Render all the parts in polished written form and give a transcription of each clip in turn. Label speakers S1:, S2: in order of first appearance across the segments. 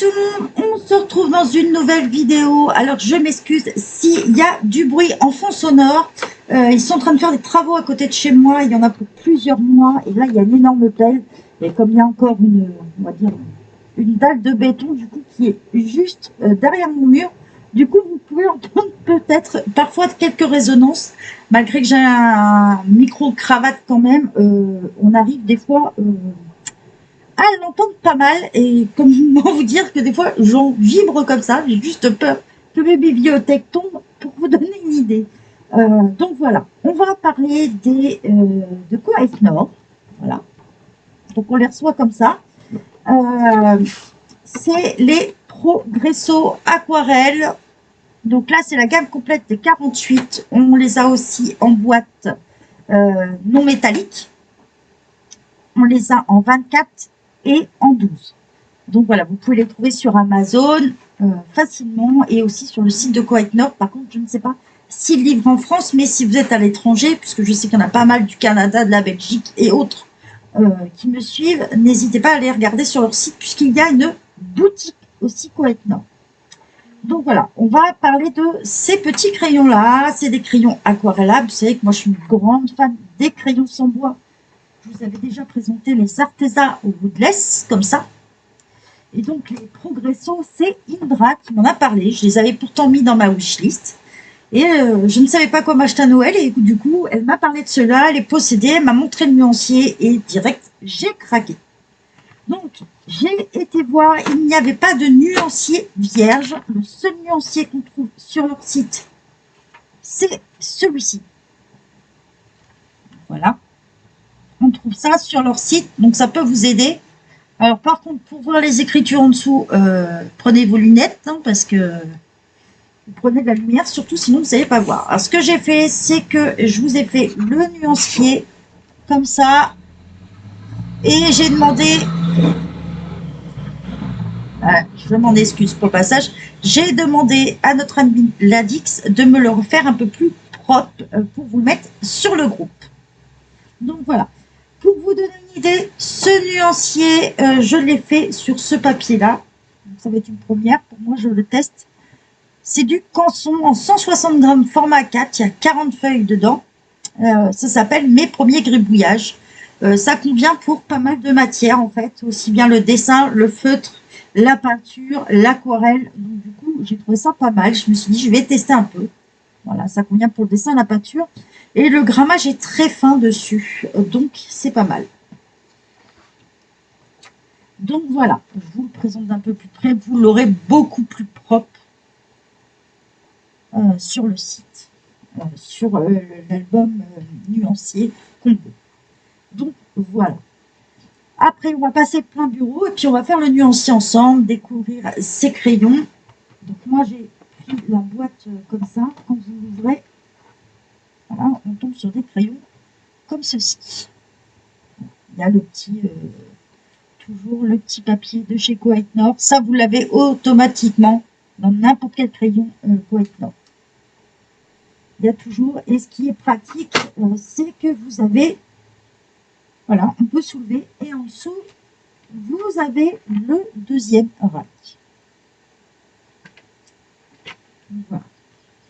S1: tout le monde, on se retrouve dans une nouvelle vidéo. Alors je m'excuse s'il y a du bruit en fond sonore. Ils sont en train de faire des travaux à côté de chez moi, il y en a pour plusieurs mois. Et là il y a une énorme pelle. Et comme il y a encore une, on va dire, une dalle de béton du coup qui est juste derrière mon mur, du coup vous pouvez entendre peut-être parfois quelques résonances. Malgré que j'ai un micro-cravate quand même, on arrive des fois... à l'entendre pas mal, et comment vous dire que des fois j'en vibre comme ça, j'ai juste peur que mes bibliothèques tombent pour vous donner une idée. Donc voilà, on va parler de Coaef Nord, voilà, donc on les reçoit comme ça. C'est les Progresso Aquarelles, donc là c'est la gamme complète des 48, on les a aussi en boîte non métallique, on les a en 24 et en 12. Donc voilà, vous pouvez les trouver sur Amazon facilement et aussi sur le site de Coaef Nord. Par contre, je ne sais pas s'ils livrent en France, mais si vous êtes à l'étranger, puisque je sais qu'il y en a pas mal du Canada, de la Belgique et autres qui me suivent, n'hésitez pas à aller regarder sur leur site puisqu'il y a une boutique aussi Coaef Nord. Donc voilà, on va parler de ces petits crayons-là. C'est des crayons aquarellables. Vous savez que moi, je suis une grande fan des crayons sans bois. Je vous avais déjà présenté les Arteza au woodless, comme ça. Et donc, les Progresso, c'est Indra qui m'en a parlé. Je les avais pourtant mis dans ma wishlist. Et je ne savais pas quoi m'acheter à Noël. Et du coup, elle m'a parlé de cela, elle est possédée, elle m'a montré le nuancier. Et direct, j'ai craqué. Donc, j'ai été voir, il n'y avait pas de nuancier vierge. Le seul nuancier qu'on trouve sur leur site, c'est celui-ci. Voilà. On trouve ça sur leur site, donc ça peut vous aider. Alors par contre, pour voir les écritures en dessous, prenez vos lunettes, hein, parce que vous prenez de la lumière, surtout sinon vous ne savez pas voir. Alors ce que j'ai fait, c'est que je vous ai fait le nuancier, comme ça, et j'ai demandé, je m'en excuse pour le passage, j'ai demandé à notre admin Ladix de me le refaire un peu plus propre pour vous le mettre sur le groupe. Donc voilà. Pour vous donner une idée, ce nuancier, je l'ai fait sur ce papier-là. Ça va être une première. Pour moi, je le teste. C'est du Canson en 160 grammes format 4. Il y a 40 feuilles dedans. Ça s'appelle Mes premiers gribouillages. Ça convient pour pas mal de matières, en fait. Aussi bien le dessin, le feutre, la peinture, l'aquarelle. Donc, du coup, j'ai trouvé ça pas mal. Je me suis dit, je vais tester un peu. Voilà, ça convient pour le dessin et la peinture. Et le grammage est très fin dessus, donc c'est pas mal. Donc voilà, je vous le présente d'un peu plus près. Vous l'aurez beaucoup plus propre sur le site, sur l'album nuancier combo. Donc voilà. Après, on va passer plein bureau et puis on va faire le nuancier ensemble, découvrir ces crayons. Donc moi, j'ai pris la boîte comme ça. Quand vous l'ouvrez, voilà, on tombe sur des crayons comme ceci. Il y a le petit, toujours le petit papier de chez Coaef Nord. Ça, vous l'avez automatiquement dans n'importe quel crayon Coaef Nord. Il y a toujours, et ce qui est pratique, c'est que vous avez, voilà, on peut soulever, et en dessous, vous avez le deuxième rack. Voilà.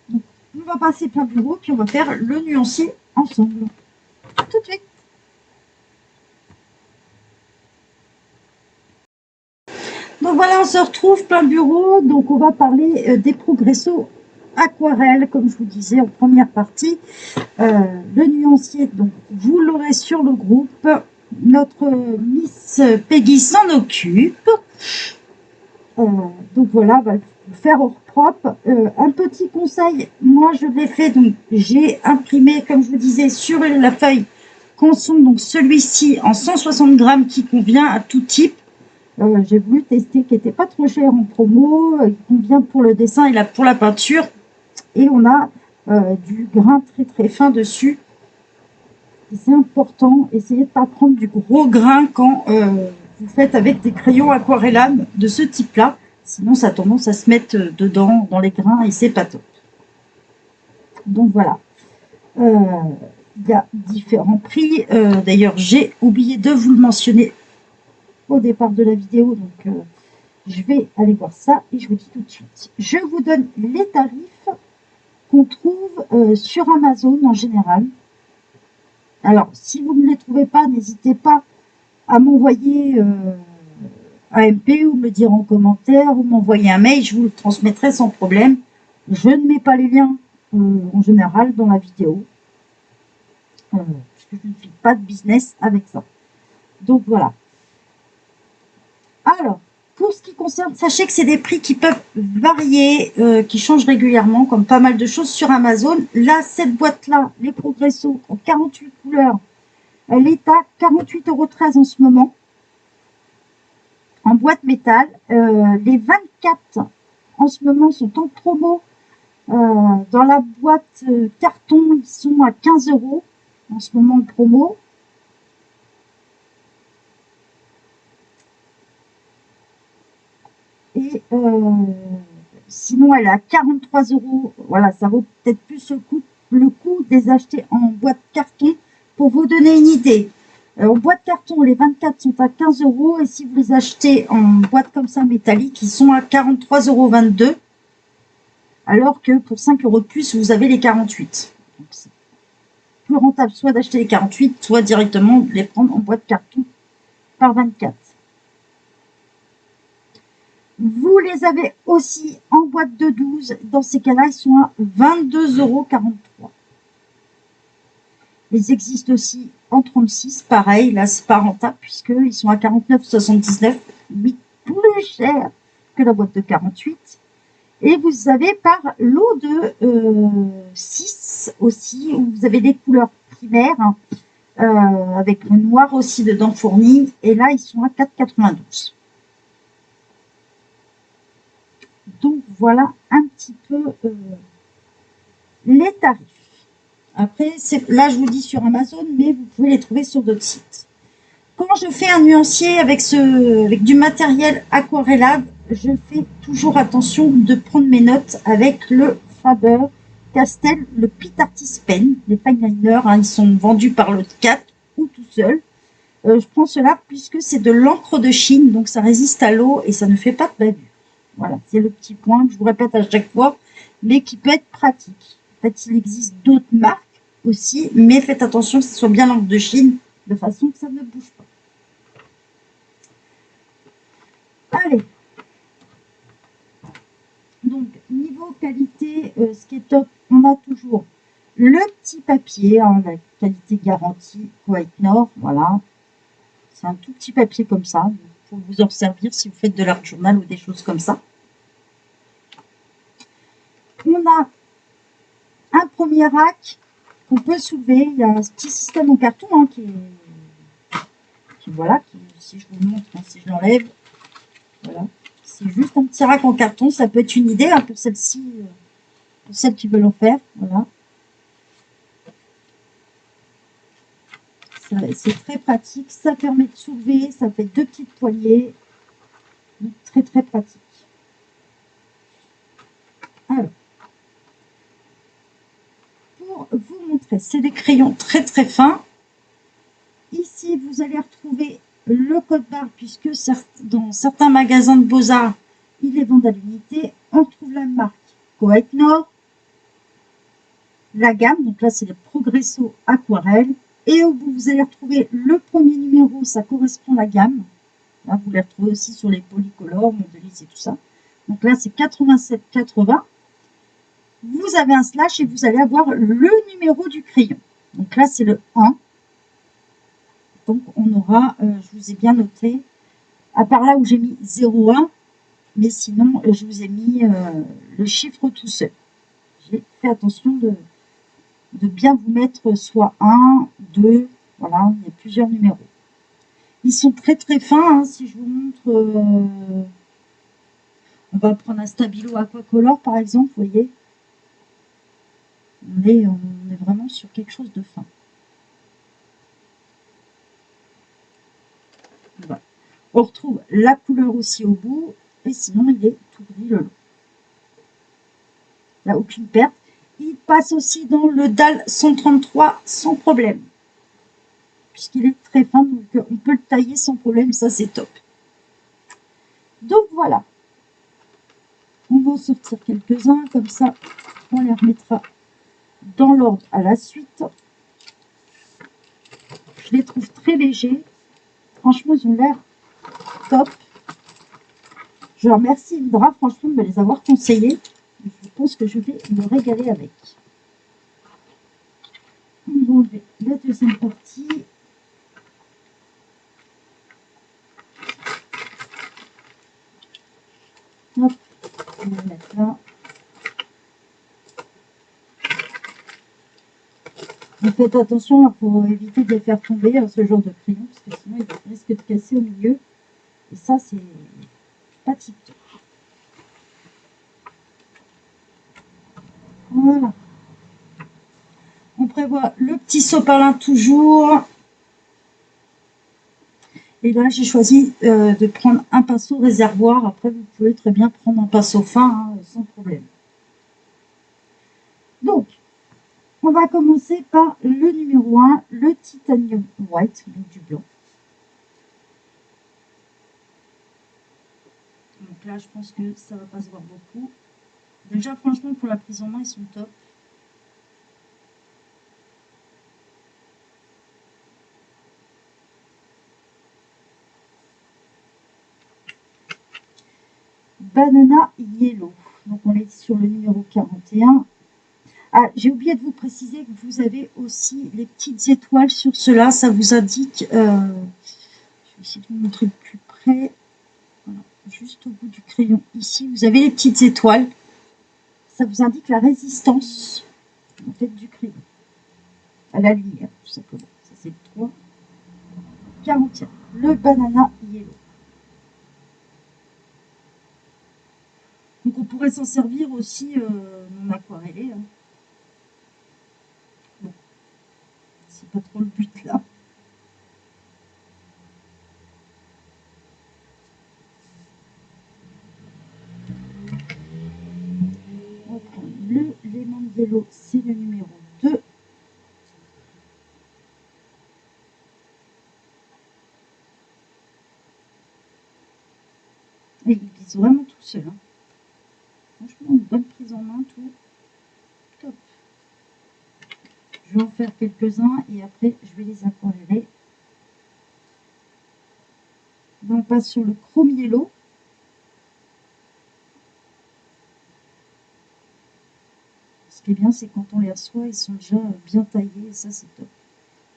S1: Donc, on va passer plein bureau, puis on va faire le nuancier ensemble. À tout de suite. Donc voilà, on se retrouve plein bureau. Donc on va parler des Progresso aquarelles, comme je vous disais en première partie. Le nuancier, donc vous l'aurez sur le groupe. Notre Miss Peggy s'en occupe. Donc voilà, on va le faire au propre. Un petit conseil, moi je l'ai fait, donc j'ai imprimé, comme je vous disais, sur la feuille Canson, donc celui-ci en 160 grammes qui convient à tout type. J'ai voulu tester, qui n'était pas trop cher en promo, il convient pour le dessin et pour la peinture. Et on a du grain très très fin dessus. C'est important, essayez de ne pas prendre du gros grain quand vous faites avec des crayons aquarellables de ce type-là. Sinon, ça a tendance à se mettre dedans, dans les grains, et c'est pas top. Donc voilà. Il y a différents prix. D'ailleurs, j'ai oublié de vous le mentionner au départ de la vidéo. Donc, Je vais aller voir ça et je vous dis tout de suite. Je vous donne les tarifs qu'on trouve sur Amazon en général. Alors, si vous ne les trouvez pas, n'hésitez pas à m'envoyer un MP ou me dire en commentaire ou m'envoyer un mail, je vous le transmettrai sans problème. Je ne mets pas les liens en général dans la vidéo, puisque je ne fais pas de business avec ça. Donc voilà. Alors, pour ce qui concerne, sachez que c'est des prix qui peuvent varier, qui changent régulièrement, comme pas mal de choses sur Amazon. Là, cette boîte-là, les Progresso en 48 couleurs, elle est à 48,13 € en ce moment, en boîte métal. Les 24 en ce moment sont en promo. Dans la boîte carton, ils sont à 15 € en ce moment en promo. Et sinon, elle est à 43 €. Voilà, ça vaut peut-être plus le coup des acheter en boîte carton. Pour vous donner une idée, en boîte carton, les 24 sont à 15 € et si vous les achetez en boîte comme ça métallique, ils sont à 43,22 €. Alors que pour 5 € de plus, vous avez les 48. Donc c'est plus rentable soit d'acheter les 48, soit directement de les prendre en boîte carton par 24. Vous les avez aussi en boîte de 12. Dans ces cas-là, ils sont à 22,43 €. Ils existent aussi en 36. Pareil, là, c'est pas rentable puisqu'ils sont à 49,79 €. Oui, plus cher que la boîte de 48. Et vous avez par lot de 6 aussi, où vous avez des couleurs primaires, hein, avec le noir aussi dedans fourni. Et là, ils sont à 4,92 €. Donc voilà un petit peu les tarifs. Après, là je vous dis sur Amazon, mais vous pouvez les trouver sur d'autres sites. Quand je fais un nuancier avec du matériel aquarellable, je fais toujours attention de prendre mes notes avec le Faber-Castell, le Pitt Artist Pen. Les fine liners, hein, ils sont vendus par l'autre 4 ou tout seul. Je prends cela puisque c'est de l'encre de Chine, donc ça résiste à l'eau et ça ne fait pas de bavure. Voilà, c'est le petit point que je vous répète à chaque fois, mais qui peut être pratique. En fait, il existe d'autres marques aussi, mais faites attention que ce soit bien l'encre de Chine, de façon que ça ne bouge pas. Allez. Donc, niveau qualité, ce qui est top, on a toujours le petit papier, hein, la qualité garantie Koweït-Nord, voilà. C'est un tout petit papier comme ça, pour vous en servir si vous faites de l'art journal ou des choses comme ça. On a un premier rack qu'on peut soulever. Il y a un petit système en carton hein, voilà, si je vous montre, hein, si je l'enlève, voilà. C'est juste un petit rack en carton, ça peut être une idée hein, pour celle-ci, pour celles qui veulent en faire, voilà. C'est très pratique, ça permet de soulever, ça fait 2 petites poignées, donc très très pratique. Alors, pour vous montrer, c'est des crayons très très fins. Ici, vous allez retrouver le code barre, puisque dans certains magasins de Beaux-Arts, ils les vendent à l'unité. On trouve la marque Koweït-Nord, la gamme, donc là c'est le Progresso Aquarelle. Et au bout, vous allez retrouver le premier numéro, ça correspond à la gamme. Là, vous les retrouvez aussi sur les polycolores, Mondelez et tout ça. Donc là, c'est 87,80. Vous avez un slash et vous allez avoir le numéro du crayon. Donc là, c'est le 1. Donc on aura, je vous ai bien noté, à part là où j'ai mis 0,1, mais sinon je vous ai mis le chiffre tout seul. J'ai fait attention de bien vous mettre soit 1, 2, voilà, il y a plusieurs numéros. Ils sont très très fins, hein, si je vous montre, on va prendre un Stabilo Aquacolor par exemple, vous voyez. On est vraiment sur quelque chose de fin. Voilà. On retrouve la couleur aussi au bout, et sinon il est tout gris le long. Il n'y a aucune perte. Il passe aussi dans le DAL 133 sans problème, puisqu'il est très fin, donc on peut le tailler sans problème, ça c'est top. Donc voilà, on va en sortir quelques-uns, comme ça on les remettra dans l'ordre à la suite. Je les trouve très légers, franchement ils ont l'air top. Je remercie Indra franchement de me les avoir conseillés. Je pense que je vais me régaler avec. On va enlever la deuxième partie. Hop, on va mettre là. Mais faites attention pour éviter de les faire tomber ce genre de crayon, parce que sinon ils risquent de casser au milieu. Et ça, c'est pas tip top. Voilà. On prévoit le petit sopalin toujours. Et là, j'ai choisi de prendre un pinceau réservoir. Après, vous pouvez très bien prendre un pinceau fin, hein, sans problème. Donc, on va commencer par le numéro 1, le Titanium White, donc du blanc. Donc là, je pense que ça va pas se voir beaucoup. Déjà, franchement, pour la prise en main, ils sont top. Banana Yellow. Donc, on est sur le numéro 41. Ah, j'ai oublié de vous préciser que vous avez aussi les petites étoiles sur cela. Ça vous indique... je vais essayer de vous montrer de plus près. Voilà, juste au bout du crayon, ici, vous avez les petites étoiles. Ça vous indique la résistance en fait, du crayon à la lumière, tout simplement. Ça, c'est le 3. 41. Le Banana Yellow. Donc, on pourrait s'en servir aussi en aquarellé. Hein. Bon, c'est pas trop le but là. On va prendre le Lemon Yellow, c'est le numéro 2. Et il glisse vraiment tout seul. Hein. Franchement, une bonne prise en main, tout. Top. Je vais en faire quelques-uns et après, je vais les aquareller. On passe sur le Chrome Yellow. Ce qui est bien, c'est quand on les reçoit, ils sont déjà bien taillés et ça, c'est top.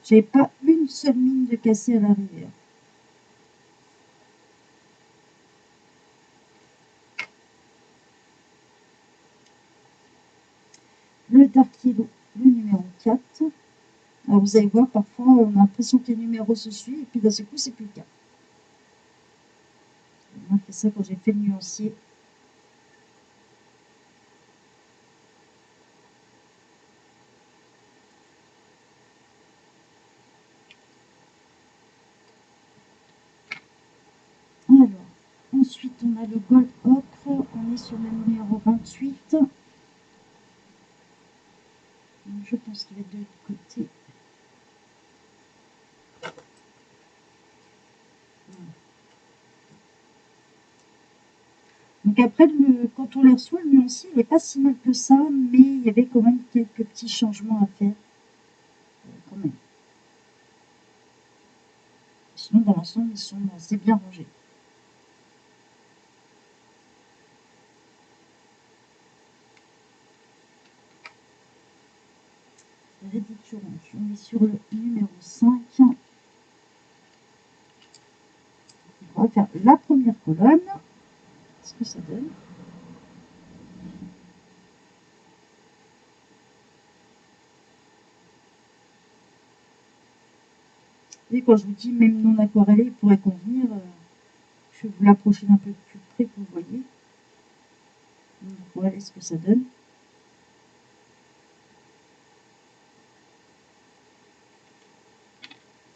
S1: J'avais pas une seule mine de cassé à l'arrivée. Le Dark Yellow, le numéro 4. Alors vous allez voir, parfois on a l'impression que les numéros se suivent et puis d'un seul coup c'est plus le cas. J'ai fait ça quand j'ai fait le nuancier. Alors, ensuite on a le Gold Ocre, on est sur le numéro 28. Donc, je pense qu'il va être de l'autre côté. Donc après, quand on les reçoit, le nuancier, il n'est pas si mal que ça, mais il y avait quand même quelques petits changements à faire. Quand même. Sinon, dans l'ensemble, ils sont assez bien rangés. Réduction, on est sur le numéro 5. On va faire la première colonne. Ce que ça donne. Et quand je vous dis même non aquarellé, il pourrait convenir. Je vais vous l'approcher d'un peu plus près pour vous voyez. Donc voilà ce que ça donne.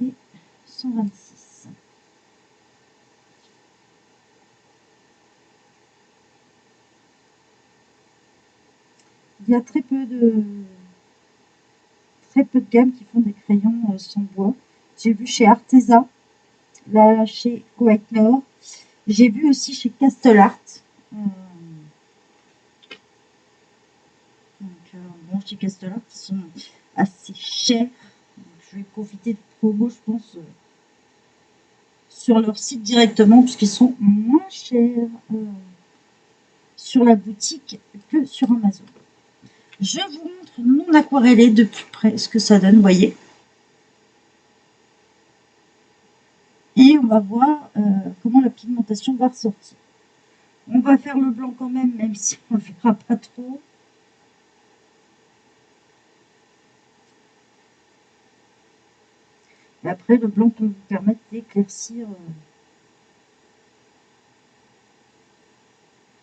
S1: Et 126. Il y a très peu de gammes qui font des crayons sans bois. J'ai vu chez Arteza, là chez White Nord, J'ai vu aussi chez Castle Art. Donc, bon, chez Castle Art, ils sont assez chers. Donc, je vais profiter de promo, je pense, sur leur site directement, puisqu'ils sont moins chers sur la boutique que sur Amazon. Je vous montre mon aquarellé de plus près, ce que ça donne, vous voyez. Et on va voir comment la pigmentation va ressortir. On va faire le blanc quand même, même si on ne le verra pas trop. Et après, le blanc peut vous permettre d'éclaircir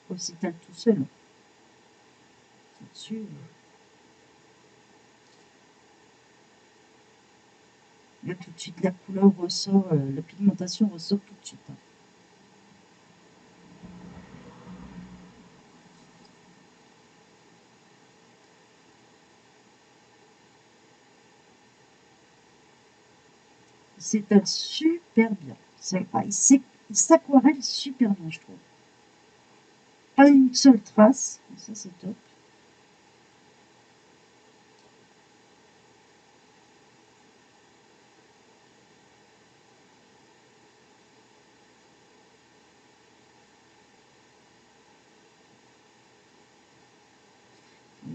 S1: au cétale tout seul. Dessus. Là, tout de suite, la couleur ressort, la pigmentation ressort tout de suite. Il s'étale super bien. Il s'aquarelle super bien, je trouve. Pas une seule trace, ça c'est top.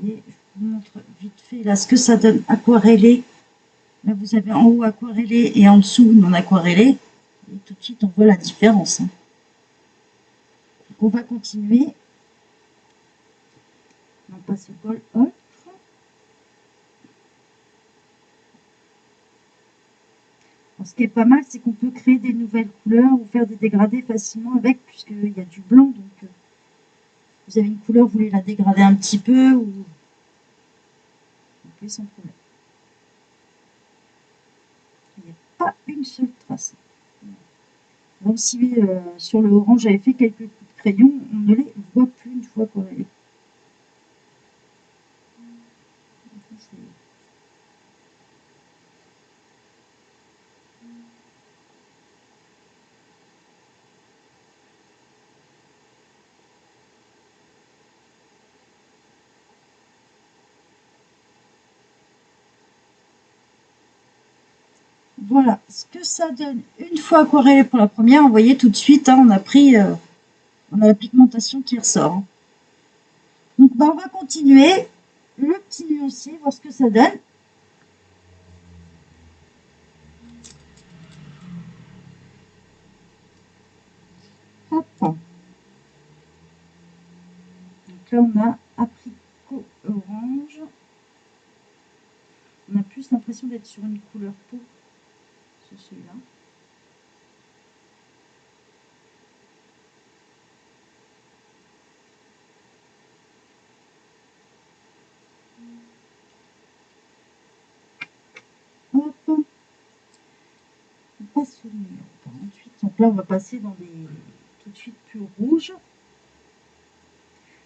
S1: Et je vous montre vite fait là ce que ça donne aquarellé. Là vous avez en haut aquarellé et en dessous non aquarellé. Et tout de suite on voit la différence. Donc on va continuer. On passe au bol autre. Ce qui est pas mal, c'est qu'on peut créer des nouvelles couleurs ou faire des dégradés facilement avec, puisqu'il y a du blanc. Donc vous avez une couleur, vous voulez la dégrader un petit peu, ou vous pouvez sans problème. Il n'y a pas une seule trace. Même si sur le orange, j'avais fait quelques coups de crayon, on ne les voit plus une fois qu'on les... Voilà ce que ça donne une fois aquarellé pour la première. Vous voyez tout de suite, hein, on a la pigmentation qui ressort. Hein. Donc bah, on va continuer le petit nuancier, voir ce que ça donne. Hop. Donc là on a apricot orange. On a plus l'impression d'être sur une couleur peau sur celui-là. Hop. On passe au numéro 48. Donc là on va passer dans des tout de suite plus rouges.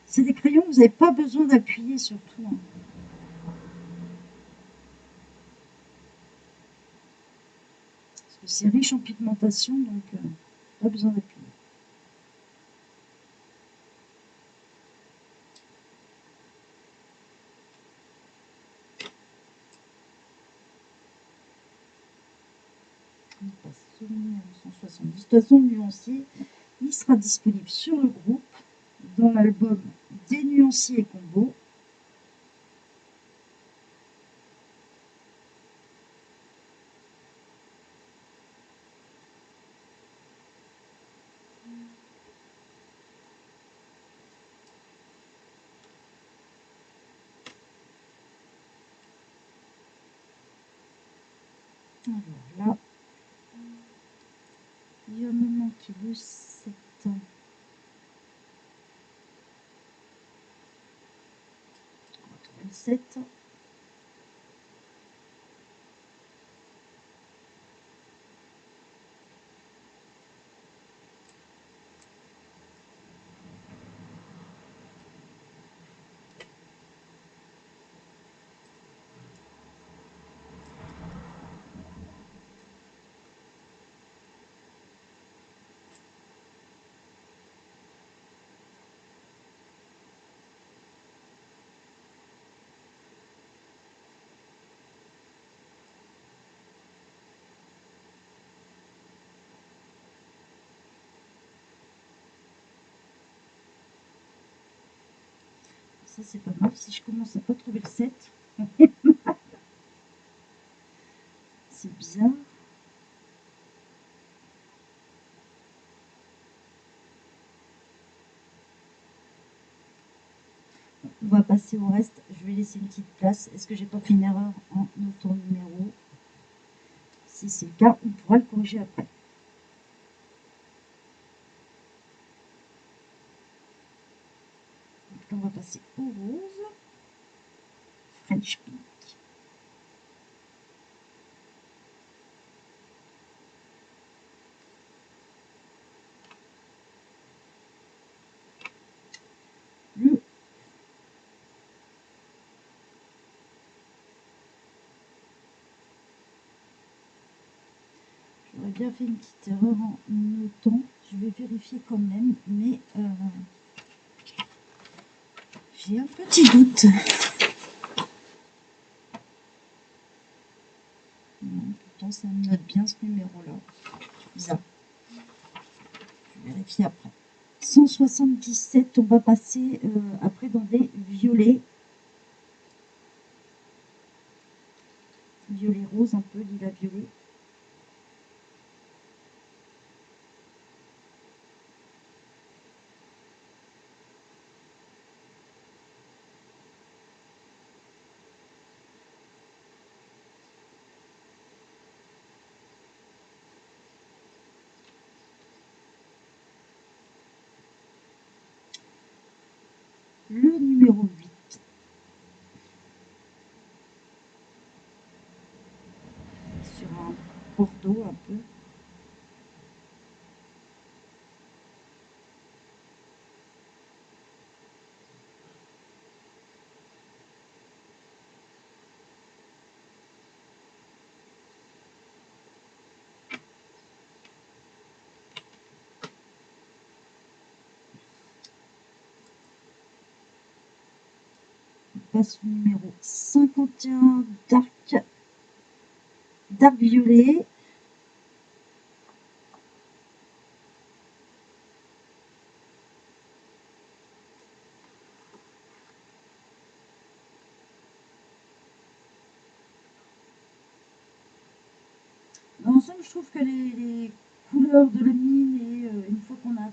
S1: C'est des crayons, vous n'avez pas besoin d'appuyer sur tout. Hein. Parce que c'est riche en pigmentation, donc pas besoin d'appuyer. On passe au numéro 170. De toute façon, le nuancier, il sera disponible sur le groupe, dans l'album des nuanciers et combos. Alors là, il va me manquer le 7. On va trouver le 7. Ça, c'est pas mal. Si je commence à pas trouver le 7, c'est bizarre. On va passer au reste. Je vais laisser une petite place. Est-ce que j'ai pas fait une erreur en notant le numéro? Si c'est le cas, on pourra le corriger après. Donc là, on va passer au rose. French Pink. Le J'aurais bien fait une petite erreur en notant. Je vais vérifier quand même, mais j'ai un petit doute. Non, pourtant, ça me note bien ce numéro-là. Bizarre. Je vais vérifier après. 177, on va passer après dans des violets. Violet rose, un peu lilas violet. Le numéro 8. Sur un bordeaux un peu. On passe au numéro 51, dark violet. Dans l'ensemble, je trouve que les couleurs de la mine, et une fois qu'on a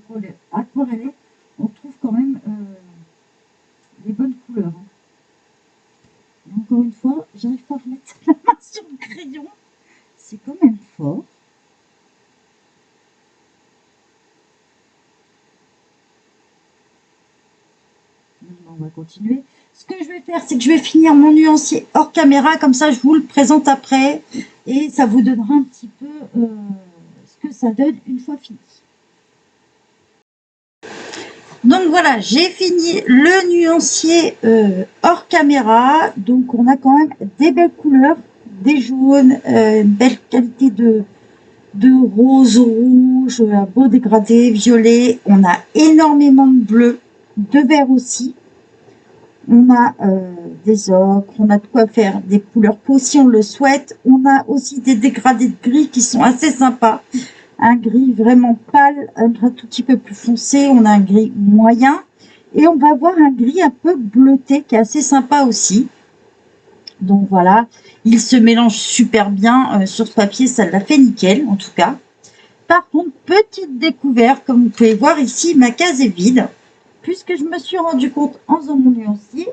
S1: aquarellé, on trouve quand même les bonnes couleurs. Et encore une fois, j'arrive pas à remettre la main sur le crayon. C'est quand même fort. On va continuer. Ce que je vais faire, c'est que je vais finir mon nuancier hors caméra, comme ça je vous le présente après et ça vous donnera un petit peu ce que ça donne une fois fini. Donc voilà, j'ai fini le nuancier hors caméra. Donc on a quand même des belles couleurs, des jaunes, une belle qualité de rose, rouge, un beau dégradé, violet. On a énormément de bleu, de vert aussi. On a des ocres, on a de quoi faire des couleurs peau si on le souhaite. On a aussi des dégradés de gris qui sont assez sympas. Un gris vraiment pâle, un tout petit peu plus foncé. On a un gris moyen. Et on va avoir un gris un peu bleuté qui est assez sympa aussi. Donc voilà, il se mélange super bien. Sur ce papier, ça l'a fait nickel en tout cas. Par contre, petite découverte, comme vous pouvez voir ici, ma case est vide. Puisque je me suis rendu compte en faisant mon nuancier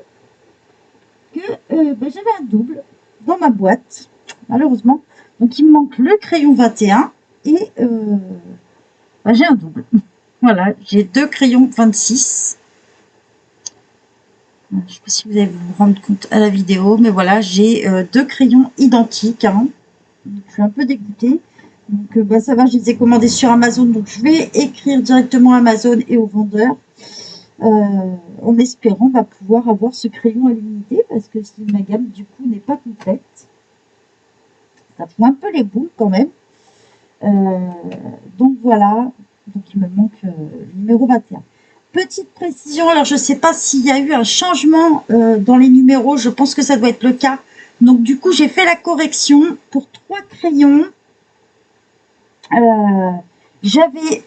S1: que j'avais un double dans ma boîte, malheureusement. Donc, il me manque le crayon 21 et j'ai un double. Voilà, j'ai deux crayons 26. Je ne sais pas si vous allez vous rendre compte à la vidéo, mais voilà, j'ai deux crayons identiques. Hein. Donc, je suis un peu dégoûtée. Donc, ça va, je les ai commandés sur Amazon. Donc, je vais écrire directement à Amazon et au vendeur. En espérant pouvoir avoir ce crayon à l'unité parce que si ma gamme du coup n'est pas complète, ça fout un peu les boules quand même. Donc voilà, donc il me manque le numéro 21. Petite précision, alors je ne sais pas s'il y a eu un changement dans les numéros, je pense que ça doit être le cas. Donc du coup j'ai fait la correction pour 3 crayons. J'avais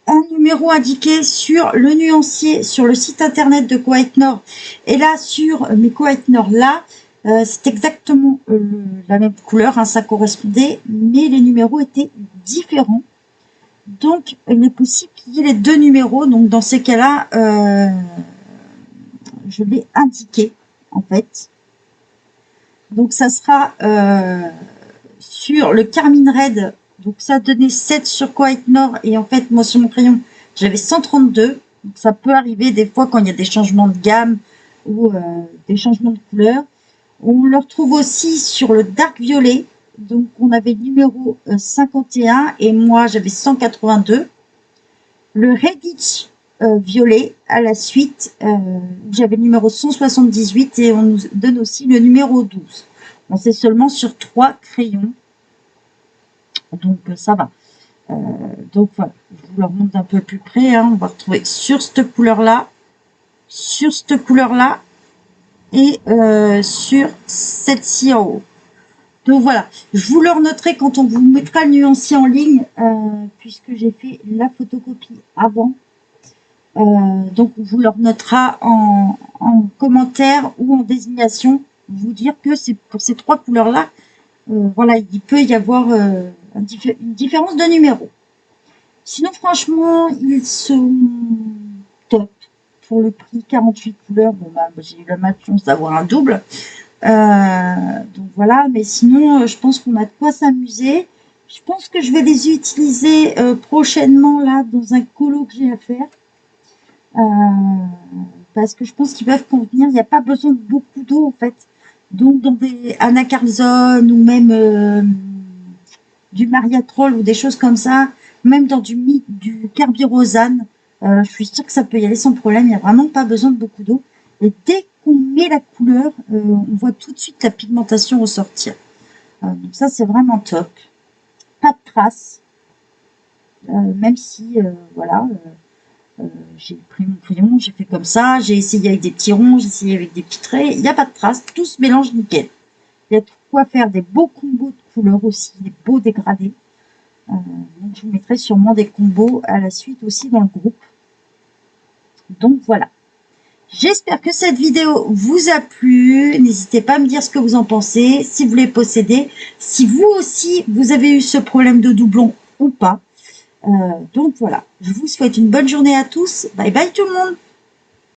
S1: en numéro indiqué sur le nuancier, sur le site internet de Coët Nord. Et là, sur mes Coët Nord, là, c'est exactement la même couleur, hein, ça correspondait, mais les numéros étaient différents. Donc, il est possible qu'il y ait les deux numéros. Donc, dans ces cas-là, je l'ai indiqué, en fait. Donc, ça sera sur le Carmine Red. Donc, ça donnait 7 sur Coët Nord. Et en fait, moi, sur mon crayon, j'avais 132. Donc, ça peut arriver des fois quand il y a des changements de gamme ou des changements de couleur. On le retrouve aussi sur le Dark Violet. Donc, on avait le numéro 51 et moi, j'avais 182. Le Redditch violet à la suite, j'avais le numéro 178 et on nous donne aussi le numéro 12. On sait seulement sur 3 crayons. Donc, ça va. Donc, voilà. Je vous le remonte d'un peu plus près. Hein. On va retrouver sur cette couleur-là, et sur celle-ci en haut. Donc voilà, je vous le renoterai quand on vous mettra le nuancier en ligne, puisque j'ai fait la photocopie avant. Donc on vous le renotera en commentaire ou en désignation, vous dire que c'est pour ces 3 couleurs-là, voilà, il peut y avoir une différence de numéro. Sinon, franchement, ils sont top pour le prix 48 couleurs. Bon, bah, j'ai eu la malchance d'avoir un double. Donc voilà, mais sinon, je pense qu'on a de quoi s'amuser. Je pense que je vais les utiliser prochainement là dans un colo que j'ai à faire. Parce que je pense qu'ils peuvent convenir. Il n'y a pas besoin de beaucoup d'eau en fait. Donc dans des anacarzone ou même du mariatrol ou des choses comme ça, même dans du carbirosane, je suis sûre que ça peut y aller sans problème. Il n'y a vraiment pas besoin de beaucoup d'eau. Et dès qu'on met la couleur, on voit tout de suite la pigmentation ressortir. Donc ça, c'est vraiment top. Pas de traces. Même si, voilà, j'ai pris mon crayon, j'ai fait comme ça, j'ai essayé avec des petits ronds, j'ai essayé avec des petits traits. Il n'y a pas de traces, tout se mélange nickel. Il y a de quoi faire des beaux combos de couleurs aussi, des beaux dégradés. Donc je vous mettrai sûrement des combos à la suite aussi dans le groupe. Donc voilà. J'espère que cette vidéo vous a plu. N'hésitez pas à me dire ce que vous en pensez, si vous les possédez, si vous aussi vous avez eu ce problème de doublon ou pas. Donc voilà, je vous souhaite une bonne journée à tous. Bye bye tout le monde.